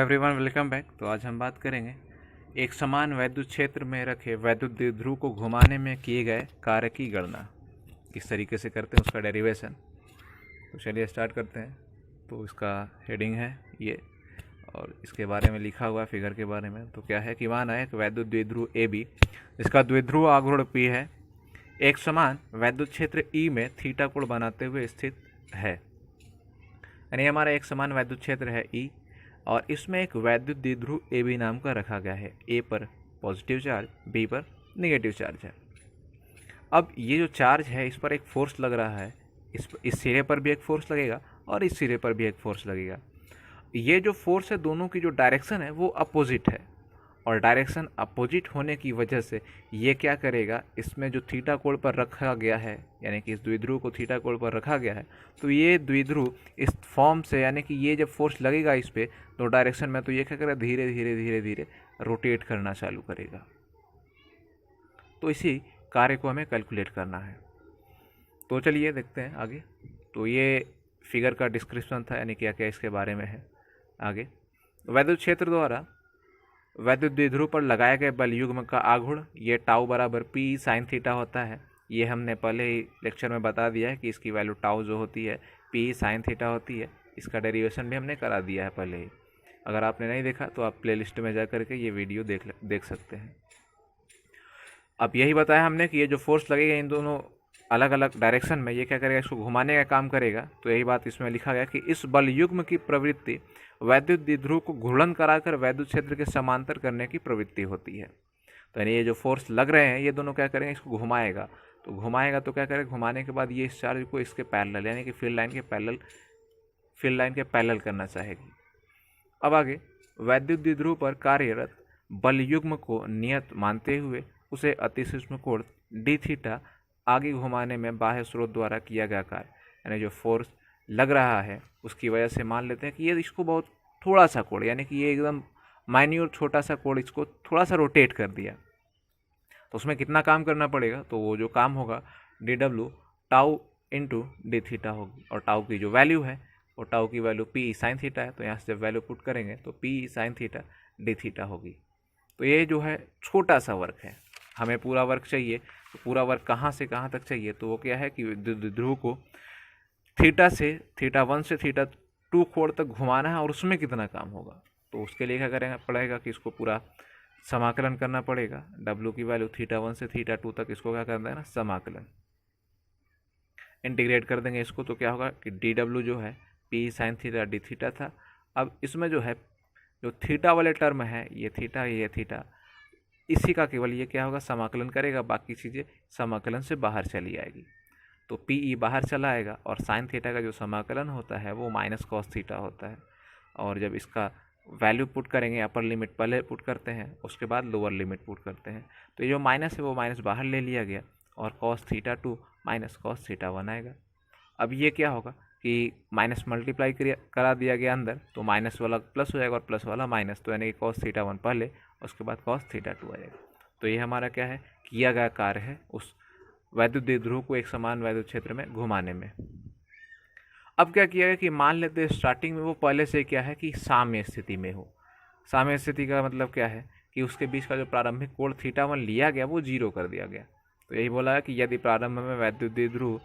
Everyone, welcome back. तो आज हम बात करेंगे एक समान वैद्युत क्षेत्र में रखे वैद्युत द्विध्रुव को घुमाने में किए गए कार्य की गणना किस तरीके से करते हैं, उसका डेरिवेशन। तो चलिए स्टार्ट करते हैं। तो इसका हेडिंग है ये, और इसके बारे में लिखा हुआ है फिगर के बारे में। तो क्या है कि माना है एक वैद्युत द्विध्रुव ए बी, इसका द्विध्रुव आघूर्ण पी है, एक समान वैद्युत क्षेत्र ई में थीटा कोण बनाते हुए स्थित है। यानी हमारा एक समान वैद्युत क्षेत्र है ई, और इसमें एक वैद्युत द्विध्रुव ए बी नाम का रखा गया है। ए पर पॉजिटिव चार्ज, बी पर नेगेटिव चार्ज है। अब ये जो चार्ज है इस पर एक फोर्स लग रहा है, इस सिरे पर भी एक फोर्स लगेगा और इस सिरे पर भी एक फोर्स लगेगा। ये जो फोर्स है दोनों की जो डायरेक्शन है वो अपोजिट है, और डायरेक्शन अपोजिट होने की वजह से ये क्या करेगा, इसमें जो थीटा कोण पर रखा गया है, यानी कि इस द्विध्रुव को थीटा कोण पर रखा गया है, तो ये द्विध्रुव इस फॉर्म से, यानी कि ये जब फोर्स लगेगा इस पर दो डायरेक्शन में, तो ये क्या करेगा, धीरे धीरे धीरे धीरे रोटेट करना चालू करेगा। तो इसी कार्य को हमें कैलकुलेट करना है। तो चलिए देखते हैं आगे। तो ये फिगर का डिस्क्रिप्शन था, यानी क्या क्या इसके बारे में है। आगे, वैद्युत क्षेत्र द्वारा वैद्युत द्विध्रुव पर लगाए गए बल युग्म का आघूर्ण ये टाउ बराबर पी साइन थीटा होता है। ये हमने पहले ही लेक्चर में बता दिया है कि इसकी वैल्यू टाउ जो होती है पी साइन थीटा होती है। इसका डेरिवेशन भी हमने करा दिया है पहले ही। अगर आपने नहीं देखा तो आप प्लेलिस्ट में जा करके ये वीडियो देख सकते हैं। अब यही बताया हमने कि ये जो फोर्स लगेगा इन दोनों अलग अलग डायरेक्शन में, ये क्या करेगा, इसको घुमाने का काम करेगा। तो यही बात इसमें लिखा गया कि इस बल युग्म की प्रवृत्ति वैद्युत द्विध्रुव को घूर्णन कराकर वैद्युत क्षेत्र के समांतर करने की प्रवृत्ति होती है। तो यानी ये जो फोर्स लग रहे हैं ये दोनों क्या करेंगे, इसको घुमाएगा। तो घुमाएगा तो क्या करेगा, घुमाने के बाद ये इस चार्ज को इसके पैरेलल, यानी कि फील्ड लाइन के पैरेलल करना चाहेगी। अब आगे, वैद्युत द्विध्रुव पर कार्यरत बल युग्म को नियत मानते हुए उसे अतिसूक्ष्म कोण डी थीटा आगे घुमाने में बाह्य स्रोत द्वारा किया गया कार्य, यानी जो फोर्स लग रहा है उसकी वजह से मान लेते हैं कि ये इसको बहुत थोड़ा सा कोण, यानी कि ये एकदम माइन्यूट छोटा सा कोण, इसको थोड़ा सा रोटेट कर दिया। तो उसमें कितना काम करना पड़ेगा, तो वो जो काम होगा D W tau into D theta होगी, और टाउ की जो वैल्यू है वो टाउ की वैल्यू पी साइन थीटा है। तो यहाँ से जब वैल्यू पुट करेंगे तो P sine theta D theta होगी। तो ये जो है छोटा सा वर्क है, हमें पूरा वर्क चाहिए। तो पूरा वर्क कहाँ से कहाँ तक चाहिए, तो वो क्या है कि द्विध्रुव को थीटा 1 से थीटा 2 कोण तक घुमाना है, और उसमें कितना काम होगा। तो उसके लिए क्या करेंगे पड़ेगा कि इसको पूरा समाकलन करना पड़ेगा। डब्ल्यू की वैल्यू थीटा 1 से थीटा 2 तक इसको क्या करना है ना, समाकलन, इंटीग्रेट कर देंगे इसको। तो क्या होगा कि डी डब्ल्यू जो है P sine theta D theta था। अब इसमें जो है जो थीटा वाले टर्म है, ये थीटा, इसी का केवल ये क्या होगा, समाकलन करेगा, बाकी चीज़ें समाकलन से बाहर चली आएगी। तो पी ई बाहर चला आएगा, और साइन थीटा का जो समाकलन होता है वो माइनस कॉस थीटा होता है। और जब इसका वैल्यू पुट करेंगे, अपर लिमिट पहले पुट करते हैं, उसके बाद लोअर लिमिट पुट करते हैं, तो ये जो माइनस है वो माइनस बाहर ले लिया गया, और cos theta 2 minus cos theta 1 आएगा। अब ये क्या होगा कि माइनस मल्टीप्लाई करा दिया गया अंदर, तो माइनस वाला प्लस हो जाएगा और प्लस वाला माइनस, तो यानी कि कॉस थीटा 1 पहले, उसके बाद कॉस थीटा 2 आ जाएगा। तो ये हमारा क्या है, किया गया कार्य है उस वैद्युत द्विध्रुव को एक समान वैद्युत क्षेत्र में घुमाने में। अब क्या किया गया कि मान लेते हैं स्टार्टिंग में वो पहले से क्या है कि साम्य स्थिति में हो। साम्य स्थिति का मतलब क्या है कि उसके बीच का जो प्रारंभिक कोण थीटा 1 लिया गया वो 0 कर दिया गया। तो यही बोला है कि यदि प्रारंभ में वैद्युत द्विध्रुव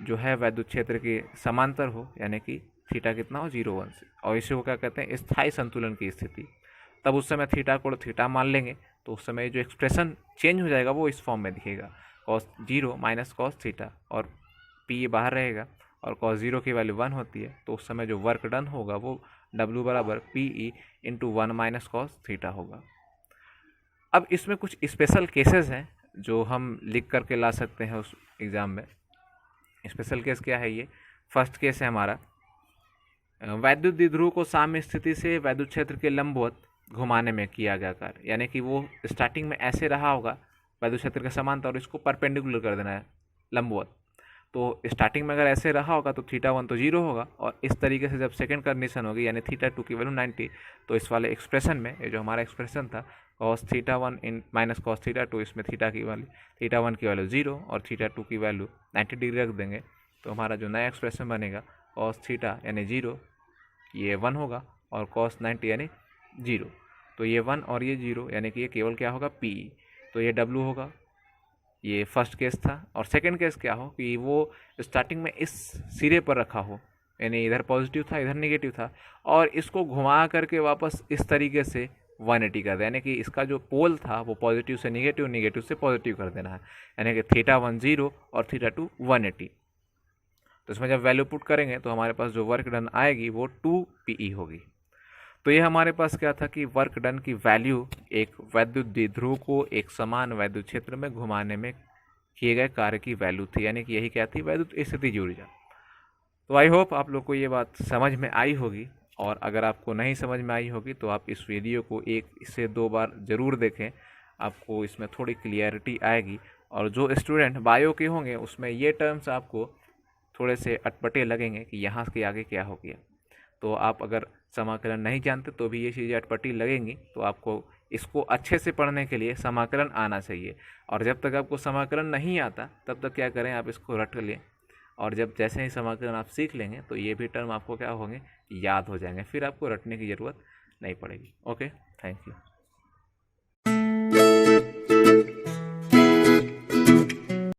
जो है वैद्युत क्षेत्र के समांतर हो, यानी कि थीटा कितना हो, 0 1 से, और इसी को क्या कहते हैं, स्थायी संतुलन की स्थिति, तब उस समय थीटा कोण थीटा मान लेंगे। तो उस समय जो एक्सप्रेशन चेंज हो जाएगा वो इस फॉर्म में दिखेगा, कॉस 0 माइनस कॉस थीटा, और पी बाहर रहेगा, और कॉस 0 की वैल्यू 1 होती है। तो उस समय जो वर्क डन होगा वो डब्ल्यू बराबर P E into 1 minus cos theta होगा। अब इसमें कुछ स्पेशल केसेस हैं जो हम लिख करके ला सकते हैं उस एग्ज़ाम में। स्पेशल केस क्या है, ये फर्स्ट केस है हमारा, वैद्युत द्विध्रुव को साम्य स्थिति से वैद्युत क्षेत्र के लंबवत घुमाने में किया गया कार्य, यानी कि वो स्टार्टिंग में ऐसे रहा होगा वैद्युत क्षेत्र के समांतर, और इसको परपेंडिकुलर कर देना है लंबवत। तो स्टार्टिंग में अगर ऐसे रहा होगा तो थीटा 1 तो 0 होगा, और इस तरीके से जब सेकंड कंडीशन होगी, यानी थीटा 2 की वैल्यू 90, तो इस वाले एक्सप्रेशन में, ये जो हमारा एक्सप्रेशन था कॉस थीटा 1 इन माइनस कॉस थीटा 2, इसमें थीटा 1 की वैल्यू 0 और थीटा 2 की वैल्यू 90 डिग्री रख देंगे। तो हमारा जो नया एक्सप्रेशन बनेगा कॉस थीटा यानी 0, ये 1 होगा, और cos 90 यानी 0। तो ये 1 और ये 0 यानी कि ये केवल क्या होगा P। तो ये W होगा। ये फर्स्ट केस था। और सेकंड केस क्या हो कि वो स्टार्टिंग में इस सिरे पर रखा हो, यानी इधर पॉजिटिव था इधर नेगेटिव था, और इसको घुमा करके वापस इस तरीके से 180 कर दे, यानी कि इसका जो पोल था वो पॉजिटिव से नेगेटिव, नेगेटिव से पॉजिटिव कर देना है, यानी कि θ1 0 और θ2 180। तो इसमें जब वैल्यू पुट करेंगे तो हमारे पास जो वर्क डन आएगी वो 2PE होगी। तो ये हमारे पास क्या था कि वर्क डन की वैल्यू एक वैद्युत द्विध्रुव को एक समान वैद्युत क्षेत्र में घुमाने में किए गए कार्य की वैल्यू थी, यानी कि यही क्या थी, वैद्युत स्थितिज ऊर्जा। तो आई होप आप लोग को ये बात समझ में आई होगी, और अगर आपको नहीं समझ में आई होगी तो आप इस वीडियो को 1 से 2 बार ज़रूर देखें, आपको इसमें थोड़ी क्लियरिटी आएगी। और जो स्टूडेंट बायो के होंगे उसमें ये टर्म्स आपको थोड़े से अटपटे लगेंगे कि यहाँ के आगे क्या हो गया। तो आप अगर समाकलन नहीं जानते तो भी ये चीज़ें अटपटी लगेंगी, तो आपको इसको अच्छे से पढ़ने के लिए समाकलन आना चाहिए। और जब तक आपको समाकलन नहीं आता तब तक क्या करें, आप इसको रट लें, और जब जैसे ही समाकलन आप सीख लेंगे तो ये भी टर्म आपको क्या होंगे, याद हो जाएंगे, फिर आपको रटने की ज़रूरत नहीं पड़ेगी। Okay, thank you.